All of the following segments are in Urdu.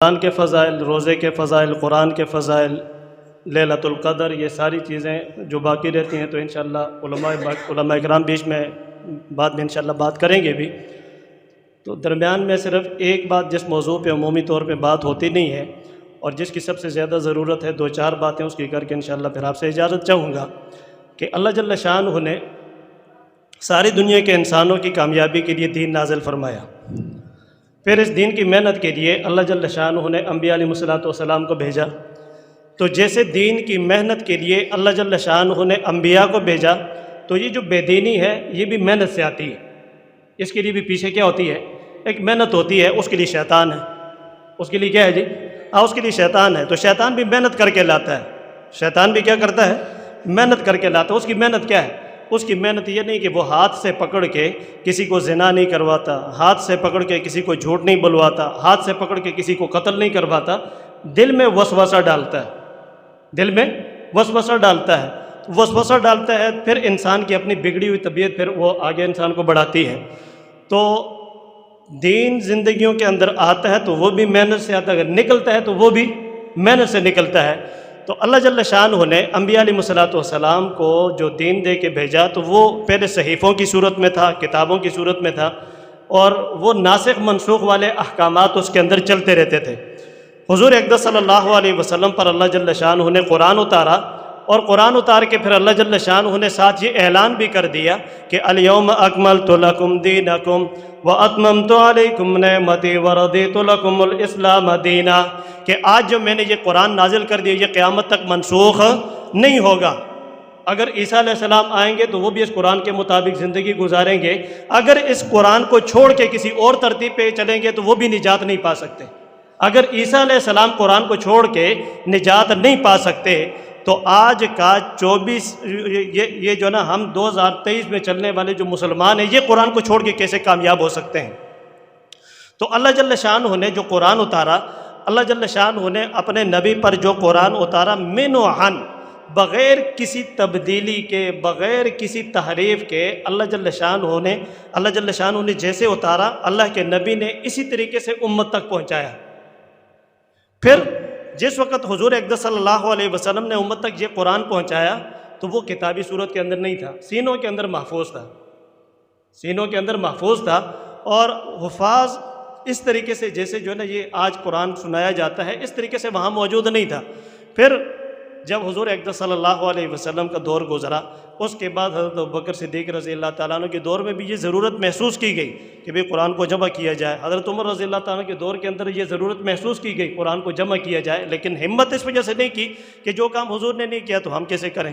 قرآن کے فضائل، روزے کے فضائل، قرآن کے فضائل، لیلۃ القدر، یہ ساری چیزیں جو باقی رہتی ہیں تو انشاءاللہ علماء اکرام بیچ میں بعد میں انشاءاللہ بات کریں گے بھی۔ تو درمیان میں صرف ایک بات جس موضوع پہ عمومی طور پہ بات ہوتی نہیں ہے اور جس کی سب سے زیادہ ضرورت ہے، دو چار باتیں اس کی کر کے انشاءاللہ پھر آپ سے اجازت چاہوں گا کہ اللہ جل شانہ نے ساری دنیا کے انسانوں کی کامیابی کے لیے دین نازل فرمایا۔ پھر اس دین کی محنت کے لیے اللہ جل شانہ نے انبیاء علیہ الصلوۃ والسلام کو بھیجا۔ تو جیسے دین کی محنت کے لیے اللہ جل شانہ نے انبیاء کو بھیجا، تو یہ جو بے دینی ہے یہ بھی محنت سے آتی ہے۔ اس کے لیے بھی پیچھے کیا ہوتی ہے؟ ایک محنت ہوتی ہے، اس کے لیے شیطان ہے۔ اس کے لیے کیا ہے جی؟ اس کے لیے شیطان ہے۔ تو شیطان بھی محنت کر کے لاتا ہے۔ شیطان بھی کیا کرتا ہے؟ محنت کر کے لاتا ہے۔ اس کی محنت کیا ہے؟ اس کی محنت یہ نہیں کہ وہ ہاتھ سے پکڑ کے کسی کو زنا نہیں کرواتا، ہاتھ سے پکڑ کے کسی کو جھوٹ نہیں بلواتا، ہاتھ سے پکڑ کے کسی کو قتل نہیں کرواتا۔ دل میں وسوسہ ڈالتا ہے، دل میں وسوسہ ڈالتا ہے، وسوسہ ڈالتا ہے، پھر انسان کی اپنی بگڑی ہوئی طبیعت پھر وہ آگے انسان کو بڑھاتی ہے۔ تو دین زندگیوں کے اندر آتا ہے تو وہ بھی محنت سے آتا ہے، اگر نکلتا ہے تو وہ بھی محنت سے نکلتا ہے۔ تو اللہ جل شانہ نے انبیاء علیہ الصلوۃ والسلام کو جو دین دے کے بھیجا تو وہ پہلے صحیفوں کی صورت میں تھا، کتابوں کی صورت میں تھا، اور وہ ناسخ منسوخ والے احکامات اس کے اندر چلتے رہتے تھے۔ حضور اقدس صلی اللہ علیہ وسلم پر اللہ جل شانہ نے قرآن اتارا، اور قرآن اتار کے پھر اللہ جل شانہ نے ساتھ یہ اعلان بھی کر دیا کہ الیوم اکملت لکم دینکم واتممت علیکم نعمتی ورضیت لکم الاسلام دینا، کہ آج جو میں نے یہ قرآن نازل کر دیا یہ قیامت تک منسوخ نہیں ہوگا۔ اگر عیسیٰ علیہ السلام آئیں گے تو وہ بھی اس قرآن کے مطابق زندگی گزاریں گے، اگر اس قرآن کو چھوڑ کے کسی اور ترتیب پہ چلیں گے تو وہ بھی نجات نہیں پا سکتے۔ اگر عیسیٰ علیہ السلام قرآن کو چھوڑ کے نجات نہیں پا سکتے تو آج کا 24 یہ جو نا ہم 2023 میں چلنے والے جو مسلمان ہیں یہ قرآن کو چھوڑ کے کیسے کامیاب ہو سکتے ہیں؟ تو اللہ جل شانہ نے جو قرآن اتارا، اللہ جل شانہ نے اپنے نبی پر جو قرآن اتارا من و عن، بغیر کسی تبدیلی کے، بغیر کسی تحریف کے، اللہ جل شانہ نے جیسے اتارا اللہ کے نبی نے اسی طریقے سے امت تک پہنچایا۔ پھر جس وقت حضور اقدس صلی اللہ علیہ وسلم نے امت تک یہ قرآن پہنچایا تو وہ کتابی صورت کے اندر نہیں تھا، سینوں کے اندر محفوظ تھا، سینوں کے اندر محفوظ تھا، اور حفاظ اس طریقے سے جیسے جو ہے نا یہ آج قرآن سنایا جاتا ہے اس طریقے سے وہاں موجود نہیں تھا۔ پھر جب حضور اقدس صلی اللہ علیہ وسلم کا دور گزرا، اس کے بعد حضرت ابوبکر صدیق رضی اللہ تعالیٰ عنہ کے دور میں بھی یہ ضرورت محسوس کی گئی کہ بھئی قرآن کو جمع کیا جائے۔ حضرت عمر رضی اللہ تعالیٰ عنہ کے دور کے اندر یہ ضرورت محسوس کی گئی قرآن کو جمع کیا جائے، لیکن ہمت اس وجہ سے نہیں کی کہ جو کام حضور نے نہیں کیا تو ہم کیسے کریں،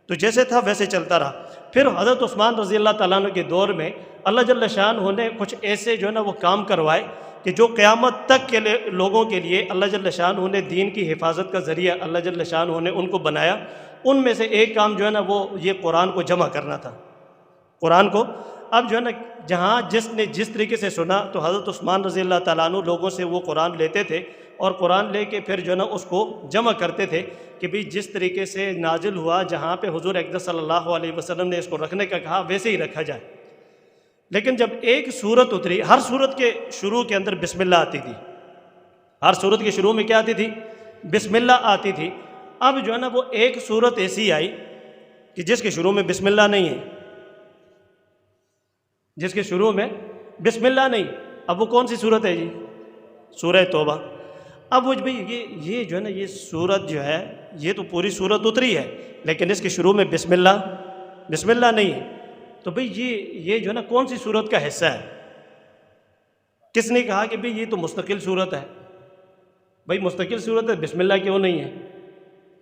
تو جیسے تھا ویسے چلتا رہا۔ پھر حضرت عثمان رضی اللہ تعالیٰ عنہ کے دور میں اللہ جل شانہ نے کچھ ایسے جو ہے نا وہ کام کروائے کہ جو قیامت تک کے لوگوں کے لیے اللہ جل شانہ نے دین کی حفاظت کا ذریعہ اللہ جل شانہ نے ان کو بنایا۔ ان میں سے ایک کام جو ہے نا وہ یہ قرآن کو جمع کرنا تھا، قرآن کو۔ اب جو ہے نا جہاں جس نے جس طریقے سے سنا تو حضرت عثمان رضی اللہ تعالیٰ عنہ لوگوں سے وہ قرآن لیتے تھے اور قرآن لے کے پھر جو ہے نا اس کو جمع کرتے تھے کہ بھی جس طریقے سے نازل ہوا، جہاں پہ حضور اقدس صلی اللہ علیہ وسلم نے اس کو رکھنے کا کہا ویسے ہی رکھا جائے۔ لیکن جب ایک سورت اتری، ہر سورت کے شروع کے اندر بسم اللہ آتی تھی، ہر سورت کے شروع میں کیا آتی تھی؟ بسم اللہ آتی تھی۔ اب جو ہے نا وہ ایک سورت ایسی آئی کہ جس کے شروع میں بسم اللہ نہیں ہے، جس کے شروع میں بسم اللہ نہیں۔ اب وہ کون سی سورت ہے جی؟ سورہ توبہ۔ اب وہ بھئی یہ جو ہے نا یہ سورت جو ہے یہ تو پوری سورت اتری ہے لیکن اس کے شروع میں بسم اللہ نہیں ہے، تو بھئی یہ جو ہے نا کون سی سورت کا حصہ ہے؟ کس نے کہا کہ بھئی یہ تو مستقل سورت ہے؟ بھئی مستقل سورت ہے، بسم اللہ کیوں نہیں ہے؟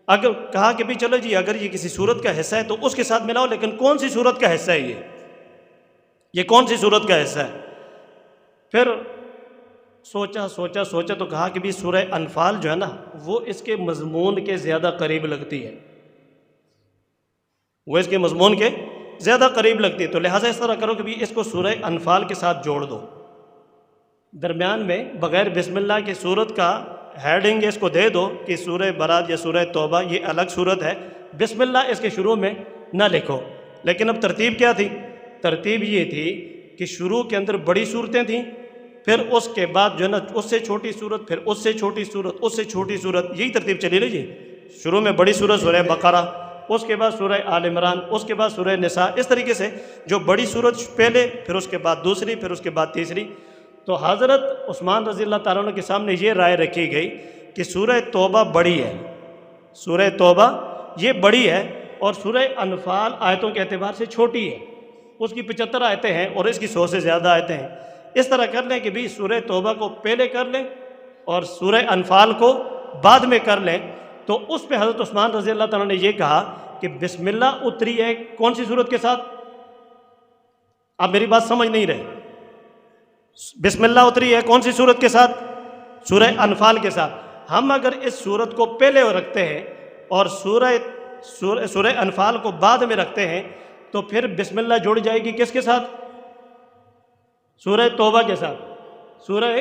اگر کہا کہ بھئی چلو جی اگر یہ کسی سورت کا حصہ ہے تو اس کے ساتھ ملاؤ، لیکن کون سی سورت کا حصہ ہے یہ کون سی سورت کا حصہ ہے؟ پھر سوچا تو کہا کہ بھی سورہ انفال جو ہے نا وہ اس کے مضمون کے زیادہ قریب لگتی ہے، وہ اس کے مضمون کے زیادہ قریب لگتی ہے، تو لہٰذا اس طرح کرو کہ بھی اس کو سورہ انفال کے ساتھ جوڑ دو، درمیان میں بغیر بسم اللہ کی سورت کا ہیڈنگ اس کو دے دو کہ سورہ برات یا سورہ توبہ یہ الگ سورت ہے، بسم اللہ اس کے شروع میں نہ لکھو۔ لیکن اب ترتیب کیا تھی؟ ترتیب یہ تھی کہ شروع کے اندر بڑی صورتیں تھیں پھر اس کے بعد جو ہے نا اس سے چھوٹی صورت، پھر اس سے چھوٹی صورت، اس سے چھوٹی صورت، یہی ترتیب چلی نا جی۔ شروع میں بڑی صورت سورہ بقرہ، اس کے بعد سورہ آل عمران، اس کے بعد سورہ نساء، اس طریقے سے جو بڑی صورت پہلے، پھر اس کے بعد دوسری، پھر اس کے بعد تیسری۔ تو حضرت عثمان رضی اللہ تعالیٰ عنہ کے سامنے یہ رائے رکھی گئی کہ سورہ توبہ بڑی ہے، سورہ توبہ یہ بڑی ہے، اور سورہ انفال آیتوں کے اعتبار سے چھوٹی ہے، اس کی 75 آیتیں ہیں اور اس کی 100 سے زیادہ آیتیں ہیں۔ اس طرح کر لیں کہ بھی سورہ توبہ کو پہلے کر لیں اور سورہ انفال کو بعد میں کر لیں۔ تو اس پہ حضرت عثمان رضی اللہ تعالیٰ نے یہ کہا کہ بسم اللہ اتری ہے کون سی صورت کے ساتھ؟ آپ میری بات سمجھ نہیں رہے۔ بسم اللہ اتری ہے کون سی صورت کے ساتھ؟ سورہ انفال کے ساتھ۔ ہم اگر اس صورت کو پہلے رکھتے ہیں اور سورہ انفال کو بعد میں رکھتے ہیں تو پھر بسم اللہ جڑ جائے گی کس کے ساتھ؟ سورہ توبہ کے ساتھ، سورہ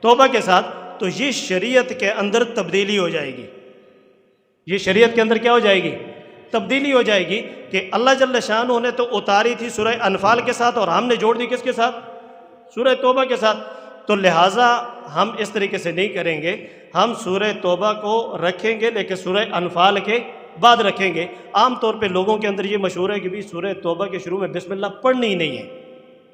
توبہ کے ساتھ۔ تو یہ شریعت کے اندر تبدیلی ہو جائے گی، یہ شریعت کے اندر کیا ہو جائے گی؟ تبدیلی ہو جائے گی کہ اللہ جل شانہ نے تو اتاری تھی سورہ انفال کے ساتھ اور ہم نے جوڑ دی کس کے ساتھ؟ سورہ توبہ کے ساتھ۔ تو لہٰذا ہم اس طریقے سے نہیں کریں گے، ہم سورہ توبہ کو رکھیں گے لیکن سورہ انفال کے بعد رکھیں گے۔ عام طور پہ لوگوں کے اندر یہ مشہور ہے کہ بھی سورہ توبہ کے شروع میں بسم اللہ پڑھنی ہی نہیں ہے،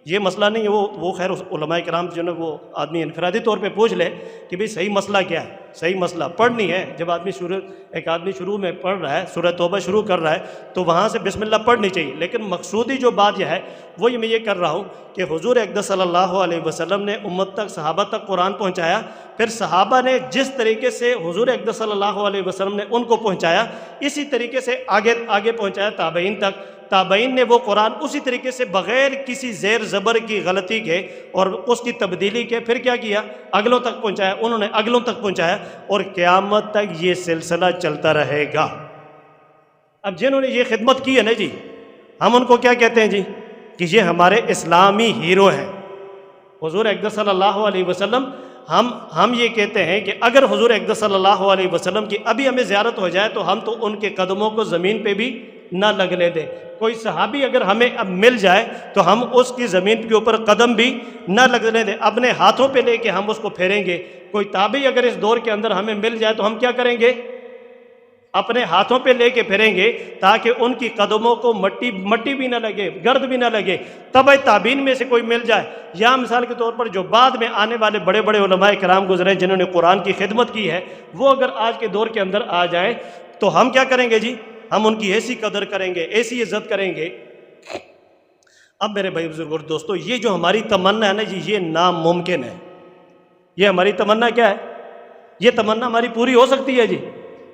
یہ مسئلہ نہیں ہے۔ وہ خیر علماء کرام جو ہے وہ آدمی انفرادی طور پہ پوچھ لے کہ بھئی صحیح مسئلہ کیا ہے، صحیح مسئلہ پڑھنی ہے۔ جب ایک آدمی شروع میں پڑھ رہا ہے، سورہ توبہ شروع کر رہا ہے تو وہاں سے بسم اللہ پڑھنی چاہیے، لیکن مقصودی جو بات یہ ہے وہ میں یہ کر رہا ہوں کہ حضور اقدس صلی اللہ علیہ وسلم نے امت تک، صحابہ تک قرآن پہنچایا، پھر صحابہ نے جس طریقے سے حضور اقدس صلی اللہ علیہ وسلم نے ان کو پہنچایا، اسی طریقے سے آگے پہنچایا تابعین تک۔ تابعین نے وہ قرآن اسی طریقے سے بغیر کسی زیر زبر کی غلطی کے اور اس کی تبدیلی کے پھر کیا کیا؟ اگلوں تک پہنچایا، انہوں نے اگلوں تک پہنچایا، اور قیامت تک یہ سلسلہ چلتا رہے گا۔ اب جنہوں نے یہ خدمت کی ہے نا جی، ہم ان کو کیا کہتے ہیں جی؟ کہ یہ ہمارے اسلامی ہیرو ہیں۔ حضور اقدس صلی اللہ علیہ وسلم، ہم یہ کہتے ہیں کہ اگر حضور اقدس صلی اللہ علیہ وسلم کی ابھی ہمیں زیارت ہو جائے تو ہم تو ان کے قدموں کو زمین پہ بھی نہ لگنے دیں۔ کوئی صحابی اگر ہمیں اب مل جائے تو ہم اس کی زمین کے اوپر قدم بھی نہ لگنے دیں، اپنے ہاتھوں پہ لے کے ہم اس کو پھیریں گے۔ کوئی تابعی اگر اس دور کے اندر ہمیں مل جائے تو ہم کیا کریں گے؟ اپنے ہاتھوں پہ لے کے پھریں گے تاکہ ان کی قدموں کو مٹی بھی نہ لگے، گرد بھی نہ لگے۔ تبع تابعین میں سے کوئی مل جائے، یا مثال کے طور پر جو بعد میں آنے والے بڑے بڑے علماء کرام گزرے جنہوں نے قرآن کی خدمت کی ہے، وہ اگر آج کے دور کے اندر آ جائیں تو ہم کیا کریں گے جی؟ ہم ان کی ایسی قدر کریں گے، ایسی عزت کریں گے۔ اب میرے بھائی بزرگ اور دوستو، یہ جو ہماری تمنا ہے نا جی، یہ ناممکن ہے۔ یہ ہماری تمنا کیا ہے؟ یہ تمنا ہماری پوری ہو سکتی ہے جی؟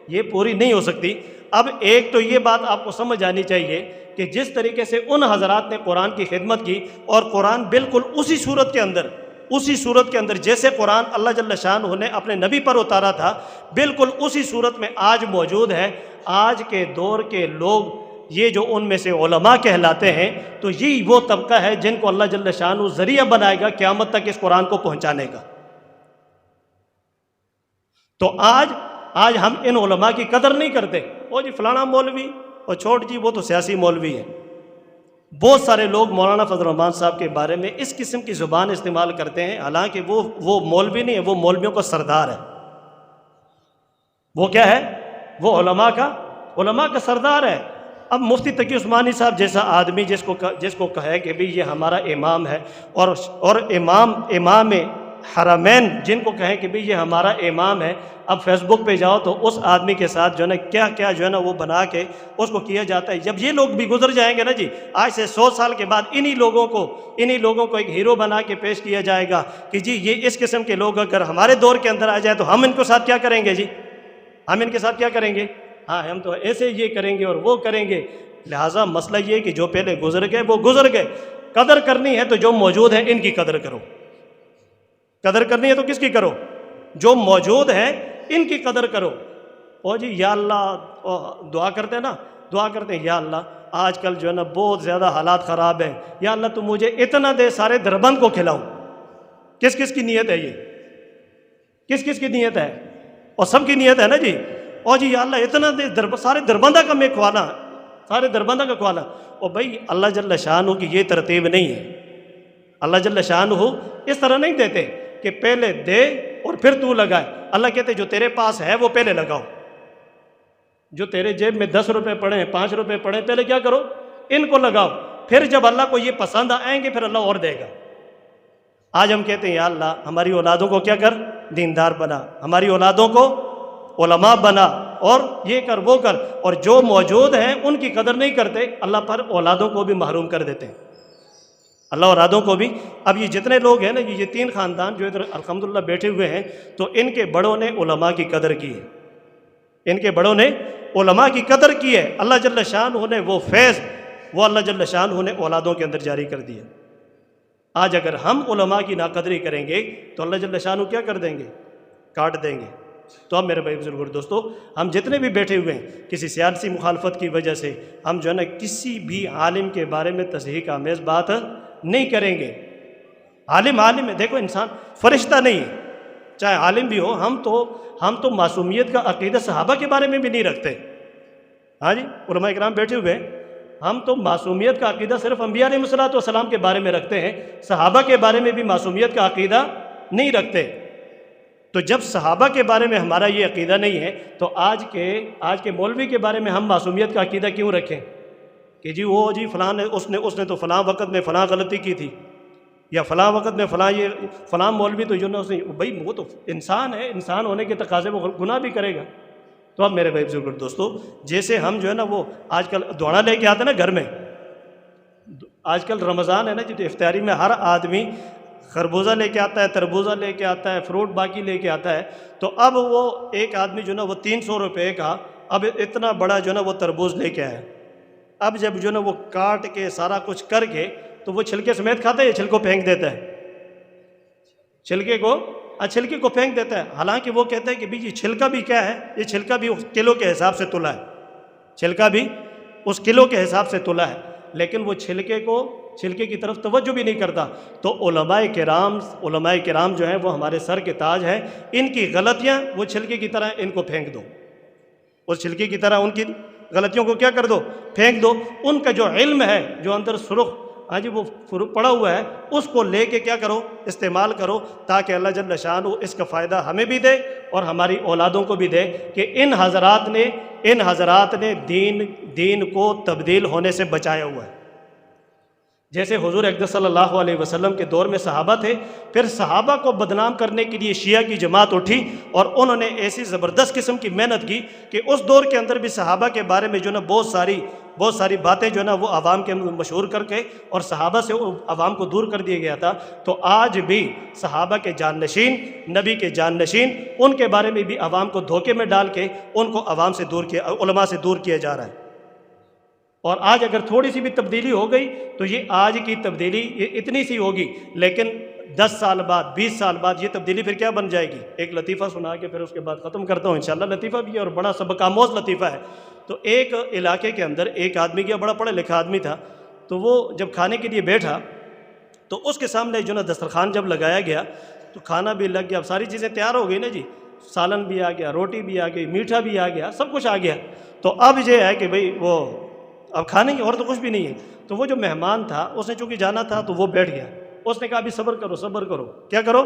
یہ پوری نہیں ہو سکتی۔ اب ایک تو یہ بات آپ کو سمجھ آنی چاہیے کہ جس طریقے سے ان حضرات نے قرآن کی خدمت کی، اور قرآن بالکل اسی صورت کے اندر جیسے قرآن اللہ جل شانہ نے اپنے نبی پر اتارا تھا، بالکل اسی صورت میں آج موجود ہے۔ آج کے دور کے لوگ، یہ جو ان میں سے علماء کہلاتے ہیں، تو یہی وہ طبقہ ہے جن کو اللہ جل شانہ ذریعہ بنائے گا قیامت تک اس قرآن کو پہنچانے کا۔ تو آج ہم ان علماء کی قدر نہیں کرتے۔ وہ جی فلانا مولوی، اور چھوٹ جی وہ تو سیاسی مولوی ہے۔ بہت سارے لوگ مولانا فضل الرحمان صاحب کے بارے میں اس قسم کی زبان استعمال کرتے ہیں، حالانکہ وہ مولوی نہیں ہے، وہ مولویوں کا سردار ہے۔ وہ کیا ہے؟ وہ علماء کا سردار ہے۔ اب مفتی تقی عثمانی صاحب جیسا آدمی جس کو کہے کہ بھی یہ ہمارا امام ہے، اور امام حرمین جن کو کہیں کہ بھی یہ ہمارا امام ہے، اب فیس بک پہ جاؤ تو اس آدمی کے ساتھ جو ہے نا کیا جو ہے نا وہ بنا کے اس کو کیا جاتا ہے۔ جب یہ لوگ بھی گزر جائیں گے نا جی، آج سے 100 سال کے بعد انہی لوگوں کو ایک ہیرو بنا کے پیش کیا جائے گا کہ جی یہ اس قسم کے لوگ اگر ہمارے دور کے اندر آ جائے تو ہم ان کے ساتھ کیا کریں گے جی؟ ہم ان کے ساتھ کیا کریں گے؟ ہاں، ہم تو ایسے یہ کریں گے اور وہ کریں گے۔ لہٰذا مسئلہ یہ کہ جو پہلے گزر گئے وہ گزر گئے۔ قدر کرنی ہے تو جو موجود ہیں ان کی قدر کرو۔ قدر کرنی ہے تو کس کی کرو؟ جو موجود ہیں ان کی قدر کرو۔ او جی یا اللہ، دعا کرتے ہیں نا، دعا کرتے ہیں یا اللہ آج کل جو ہے نا بہت زیادہ حالات خراب ہیں، یا اللہ تو مجھے اتنا دے سارے دربند کو کھلاؤں۔ کس کس کی نیت ہے یہ؟ کس کس کی نیت ہے؟ اور سب کی نیت ہے نا جی۔ او جی یا اللہ اتنا دے سارے دربندہ کا میں کھوانا، سارے دربندہ کا کھوانا۔ اور بھائی اللہ جل شانہ کی یہ ترتیب نہیں ہے۔ اللہ جل شانہ اس طرح نہیں دیتے کہ پہلے دے اور پھر تو لگائے. اللہ کہتے جو تیرے پاس ہے وہ پہلے لگاؤ. جو تیرے جیب میں 10 روپے پڑے ہیں 5 روپے پڑے ہیں پہلے کیا کرو ان کو لگاؤ. پھر جب اللہ کو یہ پسند آئیں گے پھر اللہ اور دے گا. آج ہم کہتے ہیں یا اللہ ہماری اولادوں کو کیا کر دیندار بنا, ہماری اولادوں کو علماء بنا, اور یہ کر وہ کر, اور جو موجود ہیں ان کی قدر نہیں کرتے, اللہ پر اولادوں کو بھی محروم کر دیتے ہیں. اللہ اولادوں کو بھی. اب یہ جتنے لوگ ہیں نا یہ 3 خاندان جو ادھر الحمدللہ بیٹھے ہوئے ہیں, تو ان کے بڑوں نے علماء کی قدر کی ہے, ان کے بڑوں نے علماء کی قدر کی ہے. اللہ جل شانہ نے وہ فیض وہ اللہ جل شانہ نے اولادوں کے اندر جاری کر دیا. آج اگر ہم علماء کی ناقدری کریں گے تو اللہ جل شانہ کیا کر دیں گے, کاٹ دیں گے. تو اب میرے بھائی بزرگوں دوستو, ہم جتنے بھی بیٹھے ہوئے ہیں کسی سیاسی مخالفت کی وجہ سے ہم جو ہے نا کسی بھی عالم کے بارے میں تصحیح آمیز بات نہیں کریں گے. عالم ہے, دیکھو انسان فرشتہ نہیں ہے, چاہے عالم بھی ہو. ہم تو معصومیت کا عقیدہ صحابہ کے بارے میں بھی نہیں رکھتے. ہاں جی, علماء اکرام بیٹھے ہوئے ہیں, ہم تو معصومیت کا عقیدہ صرف انبیاء علیہ الصلوۃ والسلام کے بارے میں رکھتے ہیں, صحابہ کے بارے میں بھی معصومیت کا عقیدہ نہیں رکھتے. تو جب صحابہ کے بارے میں ہمارا یہ عقیدہ نہیں ہے تو آج کے مولوی کے بارے میں ہم معصومیت کا عقیدہ کیوں رکھیں کہ جی وہ جی فلاں اس نے تو فلاں وقت میں فلاں غلطی کی تھی, یا فلاں وقت میں فلاں مولوی تو جو نا بھائی وہ تو انسان ہے, انسان ہونے کے تقاضے وہ گناہ بھی کرے گا. تو اب میرے بھائی بزرگ دوستو, جیسے ہم جو ہے نا وہ آج کل دوڑا لے کے آتے ہیں نا گھر میں, آج کل رمضان ہے نا جی, تو افطاری میں ہر آدمی خربوزہ لے کے آتا ہے, تربوزہ لے کے آتا ہے, فروٹ باقی لے کے آتا ہے. تو اب وہ ایک آدمی جو نا وہ 300 روپے کا اب اتنا بڑا جو نا وہ تربوز لے کے آیا. اب جب جو نا وہ کاٹ کے سارا کچھ کر کے تو وہ چھلکے سمیت کھاتا ہے یا چھلکو پھینک دیتا ہے, چھلکے کو پھینک دیتا ہے. حالانکہ وہ کہتا ہے کہ بھئی یہ چھلکا بھی کیا ہے, یہ چھلکا بھی اس کلو کے حساب سے تلا ہے, چھلکا بھی اس کلو کے حساب سے تلا ہے. لیکن وہ چھلکے کی طرف توجہ بھی نہیں کرتا. تو علماء کرام جو ہیں وہ ہمارے سر کے تاج ہیں, ان کی غلطیاں وہ چھلکے کی طرح ان کو پھینک دو, اس چھلکے کی طرح ان کی غلطیوں کو کیا کر دو, پھینک دو. ان کا جو علم ہے جو اندر سرخ ہاں جی وہ پڑا ہوا ہے اس کو لے کے کیا کرو, استعمال کرو, تاکہ اللہ جل شانہ اس کا فائدہ ہمیں بھی دے اور ہماری اولادوں کو بھی دے کہ ان حضرات نے دین کو تبدیل ہونے سے بچایا ہوا ہے. جیسے حضور اقدس صلی اللہ علیہ وسلم کے دور میں صحابہ تھے, پھر صحابہ کو بدنام کرنے کے لیے شیعہ کی جماعت اٹھی اور انہوں نے ایسی زبردست قسم کی محنت کی کہ اس دور کے اندر بھی صحابہ کے بارے میں جو نا بہت ساری باتیں جو نا وہ عوام کے مشہور کر کے اور صحابہ سے عوام کو دور کر دیا گیا تھا. تو آج بھی صحابہ کے جانشین, نبی کے جانشین, ان کے بارے میں بھی عوام کو دھوکے میں ڈال کے ان کو عوام سے دور کیا, علماء سے دور کیا جا رہا ہے. اور آج اگر تھوڑی سی بھی تبدیلی ہو گئی تو یہ آج کی تبدیلی یہ اتنی سی ہوگی, لیکن 10 سال بعد 20 سال بعد یہ تبدیلی پھر کیا بن جائے گی. ایک لطیفہ سنا کے پھر اس کے بعد ختم کرتا ہوں انشاءاللہ. لطیفہ بھی ہے اور بڑا سبق آموز لطیفہ ہے. تو ایک علاقے کے اندر ایک آدمی گیا, بڑا پڑھا لکھا آدمی تھا. تو وہ جب کھانے کے لیے بیٹھا تو اس کے سامنے جو نا دسترخوان جب لگایا گیا تو کھانا بھی لگ گیا, اب ساری چیزیں تیار ہو گئی نا جی, سالن بھی آ گیا, روٹی بھی آ گئی, میٹھا بھی آ گیا, سب کچھ آ گیا. تو اب یہ ہے کہ بھئی وہ اب کھانے کی اور تو کچھ بھی نہیں ہے. تو وہ جو مہمان تھا اس نے چونکہ جانا تھا تو وہ بیٹھ گیا. اس نے کہا ابھی صبر کرو, کیا کرو,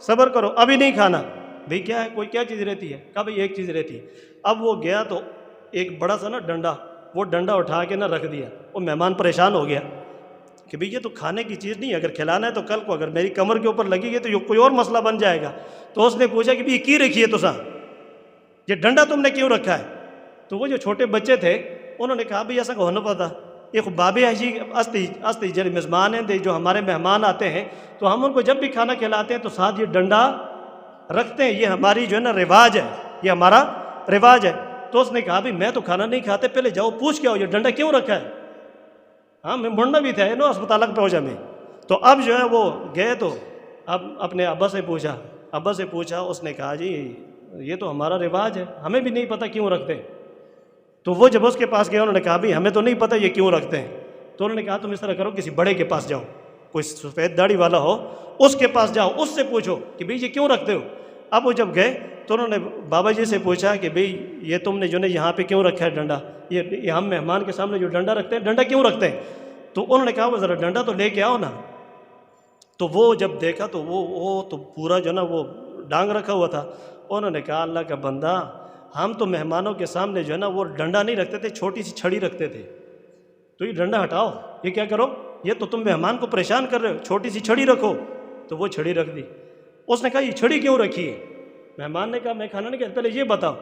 صبر کرو, ابھی نہیں کھانا. بھئی کیا ہے, کوئی کیا چیز رہتی ہے, کہا بھئی ایک چیز رہتی ہے. اب وہ گیا تو ایک بڑا سا نا ڈنڈا, وہ ڈنڈا اٹھا کے نا رکھ دیا. وہ مہمان پریشان ہو گیا کہ بھئی یہ تو کھانے کی چیز نہیں ہے, اگر کھلانا ہے تو کل کو اگر میری کمر کے اوپر لگی گئی تو یہ کوئی اور مسئلہ بن جائے گا. تو اس نے پوچھا کہ بھئی کی رکھی ہے تو یہ ڈنڈا تم نے کیوں رکھا ہے. تو وہ جو چھوٹے بچے تھے انہوں نے کہا بھئی ایسا ہونا پتا ایک بابے ہیں جی استی جو میزبان ہیں جو ہمارے مہمان آتے ہیں تو ہم ان کو جب بھی کھانا کھلاتے ہیں تو ساتھ یہ ڈنڈا رکھتے ہیں, یہ ہماری جو ہے نا رواج ہے, یہ ہمارا رواج ہے. تو اس نے کہا بھئی میں تو کھانا نہیں کھاتے, پہلے جاؤ پوچھ کے آؤ یہ ڈنڈا کیوں رکھا ہے. ہاں میں مڑنا بھی تھا نا اسپتال پہ ہو جا میں. تو اب جو ہے وہ گئے تو اب اپنے ابا سے پوچھا, اس نے کہا جی یہ تو ہمارا رواج ہے, ہمیں بھی نہیں پتہ کیوں رکھتے ہیں. تو وہ جب اس کے پاس گیا انہوں نے کہا بھئی ہمیں تو نہیں پتہ یہ کیوں رکھتے ہیں. تو انہوں نے کہا تم اس طرح کرو, کسی بڑے کے پاس جاؤ, کوئی سفید داڑھی والا ہو اس کے پاس جاؤ, اس سے پوچھو کہ بھئی یہ کیوں رکھتے ہو. اب وہ جب گئے تو انہوں نے بابا جی سے پوچھا کہ بھئی یہ تم نے جو ہے یہاں پہ کیوں رکھا ہے ڈنڈا, یہ ہم مہمان کے سامنے جو ڈنڈا رکھتے ہیں ڈنڈا کیوں رکھتے ہیں. تو انہوں نے کہا وہ ذرا ڈنڈا تو لے کے آؤ نا. تو وہ جب دیکھا تو وہ تو پورا جو نا وہ ڈانگ رکھا ہوا تھا. انہوں نے کہا اللہ کا بندہ ہم تو مہمانوں کے سامنے جو ہے نا وہ ڈنڈا نہیں رکھتے تھے, چھوٹی سی چھڑی رکھتے تھے, تو یہ ڈنڈا ہٹاؤ, یہ کیا کرو, یہ تو تم مہمان کو پریشان کر رہے ہو, چھوٹی سی چھڑی رکھو. تو وہ چھڑی رکھ دی. اس نے کہا یہ چھڑی کیوں رکھی ہے؟ مہمان نے کہا میں کھانا نہیں کھاتا, پہلے یہ بتاؤ.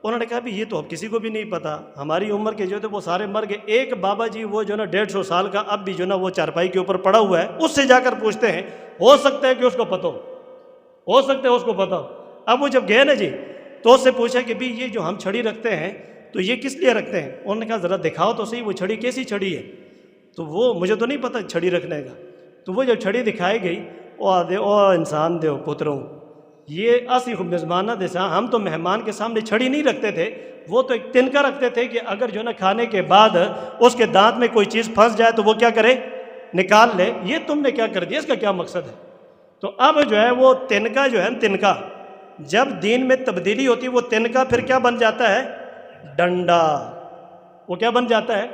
انہوں نے کہا بھی یہ تو اب کسی کو بھی نہیں پتا, ہماری عمر کے جو تھے وہ سارے مر گئے, ایک بابا جی وہ جو نا 150 سال کا اب بھی جو نا وہ چارپائی کے اوپر پڑا ہوا ہے, اس سے جا کر پوچھتے ہیں, ہو سکتا ہے کہ اس کو پتہ ہو سکتا ہے اس کو پتہ ہو. اب وہ جب گئے نا جی تو اس سے پوچھا کہ بھی یہ جو ہم چھڑی رکھتے ہیں تو یہ کس لیے رکھتے ہیں؟ انہوں نے کہا ذرا دکھاؤ تو صحیح وہ چھڑی کیسی چھڑی ہے. تو وہ مجھے تو نہیں پتہ چھڑی رکھنے کا. تو وہ جب چھڑی دکھائی گئی, او انسان دیو پتروں, یہ اسی مزمانہ دیسا, ہم تو مہمان کے سامنے چھڑی نہیں رکھتے تھے, وہ تو ایک تنکا رکھتے تھے کہ اگر جو ہے نا کھانے کے بعد اس کے دانت میں کوئی چیز پھنس جائے تو وہ کیا کرے, نکال لے. یہ تم نے کیا کر دیا, اس کا کیا مقصد ہے؟ تو اب جو ہے وہ تنکا جو ہے تنکا, جب دین میں تبدیلی ہوتی ہے وہ تنکا پھر کیا بن جاتا ہے, ڈنڈا. وہ کیا بن جاتا ہے,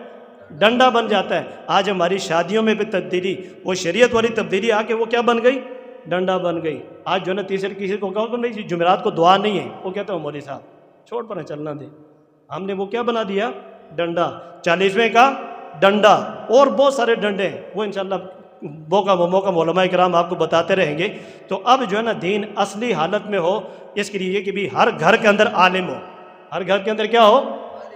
ڈنڈا بن جاتا ہے. آج ہماری شادیوں میں بھی تبدیلی, وہ شریعت والی تبدیلی آ کے وہ کیا بن گئی, ڈنڈا بن گئی. آج جو ہے نا تیسرے کسی کو کہو کہ نہیں جمعرات کو دعا نہیں ہے, وہ کہتے ہیں مولوی صاحب چھوڑ پر چلنا دے. ہم نے وہ کیا بنا دیا, ڈنڈا. 40ویں کا ڈنڈا, اور بہت سارے ڈنڈے ہیں, وہ انشاءاللہ موقع علماء کرام آپ کو بتاتے رہیں گے. تو اب جو ہے نا دین اصلی حالت میں ہو, اس کے لیے یہ کہ بھی ہر گھر کے اندر عالم ہو, ہر گھر کے اندر کیا ہو,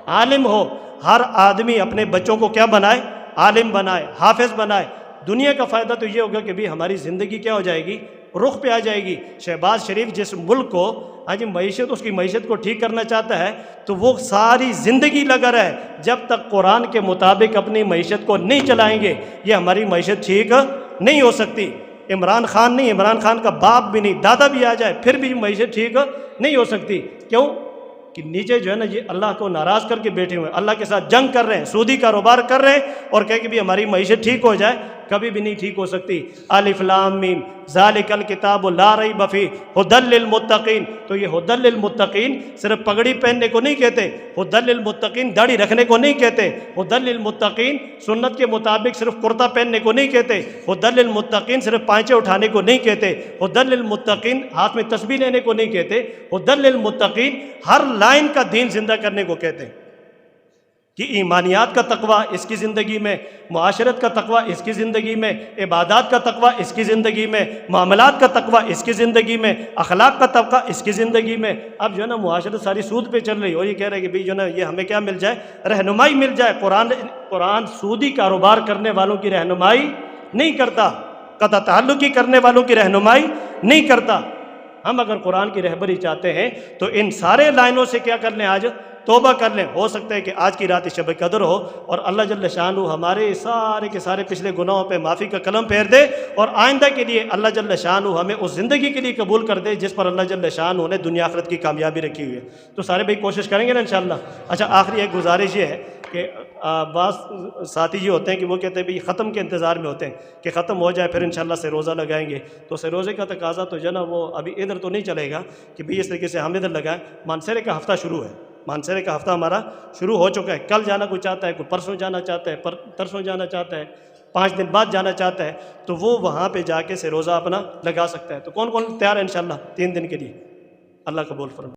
عالم ہو. ہر آدمی اپنے بچوں کو کیا بنائے, عالم بنائے, حافظ بنائے. دنیا کا فائدہ تو یہ ہوگا کہ بھی ہماری زندگی کیا ہو جائے گی, رخ پہ آ جائے گی. شہباز شریف جس ملک کو آج معیشت, اس کی معیشت کو ٹھیک کرنا چاہتا ہے تو وہ ساری زندگی لگا رہے, جب تک قرآن کے مطابق اپنی معیشت کو نہیں چلائیں گے یہ ہماری معیشت ٹھیک نہیں ہو سکتی. عمران خان نہیں, عمران خان کا باپ بھی نہیں, دادا بھی آ جائے پھر بھی معیشت ٹھیک نہیں ہو سکتی. کیوں کہ نیچے جو ہے نا یہ اللہ کو ناراض کر کے بیٹھے ہوئے ہیں, اللہ کے ساتھ جنگ کر رہے ہیں, سودی کاروبار کر رہے ہیں, اور کہہ کہ بھی ہماری معیشت ٹھیک ہو جائے, کبھی بھی نہیں ٹھیک ہو سکتی. الف لام میم ذالک الکتاب لا ریب فیہ ھدی للمتقین. تو یہ ھدی للمتقین صرف پگڑی پہننے کو نہیں کہتے, ھدی للمتقین داڑھی رکھنے کو نہیں کہتے, ھدی للمتقین سنت کے مطابق صرف کرتا پہننے کو نہیں کہتے, ھدی للمتقین صرف پائچے اٹھانے کو نہیں کہتے, ھدی للمتقین ہاتھ میں تسبیح لینے کو نہیں کہتے, ھدی للمتقین ہر لائن کا دین زندہ کرنے کو کہتے ہیں. کہ ایمانیات کا تقوی اس کی زندگی میں, معاشرت کا تقوی اس کی زندگی میں, عبادات کا تقوی اس کی زندگی میں, معاملات کا تقوی اس کی زندگی میں, اخلاق کا تقوی اس کی زندگی میں. اب جو ہے نا معاشرت ساری سود پہ چل رہی ہے, اور یہ کہہ رہے کہ بھئی جو ہے نا یہ ہمیں کیا مل جائے, رہنمائی مل جائے. قرآن سودی کاروبار کرنے والوں کی رہنمائی نہیں کرتا, قطع تعلقی کرنے والوں کی رہنمائی نہیں کرتا. ہم اگر قرآن کی رہبری چاہتے ہیں تو ان سارے لائنوں سے کیا کر لیں, آج توبہ کر لیں. ہو سکتا ہے کہ آج کی رات شب قدر ہو اور اللہ جل شانہ ہمارے سارے کے سارے پچھلے گناہوں پہ معافی کا قلم پھیر دے, اور آئندہ کے لیے اللہ جل شانہ ہمیں اس زندگی کے لیے قبول کر دے جس پر اللہ جل شانہ نے دنیا آخرت کی کامیابی رکھی ہوئی ہے. تو سارے بھائی کوشش کریں گے نا انشاءاللہ. اچھا آخری ایک گزارش یہ ہے کہ بعض ساتھی یہ ہوتے ہیں کہ وہ کہتے ہیں بھئی ختم کے انتظار میں ہوتے ہیں کہ ختم ہو جائے پھر انشاءاللہ سے روزہ لگائیں گے. تو سے روزے کا تقاضا تو جو ہے نا وہ ابھی ادھر تو نہیں چلے گا کہ بھئی اس طریقے سے ہم ادھر لگائیں. مانسرے کا ہفتہ شروع ہے, مانسرے کا ہفتہ ہمارا شروع ہو چکا ہے. کل جانا کوئی چاہتا ہے, کوئی پرسوں جانا چاہتا ہے, ترسوں جانا چاہتا ہے, 5 دن بعد جانا چاہتا ہے, تو وہ وہاں پہ جا کے سے روزہ اپنا لگا سکتا ہے. تو کون کون تیار ہے انشاءاللہ 3 دن کے لیے؟ اللہ قبول فرمائے.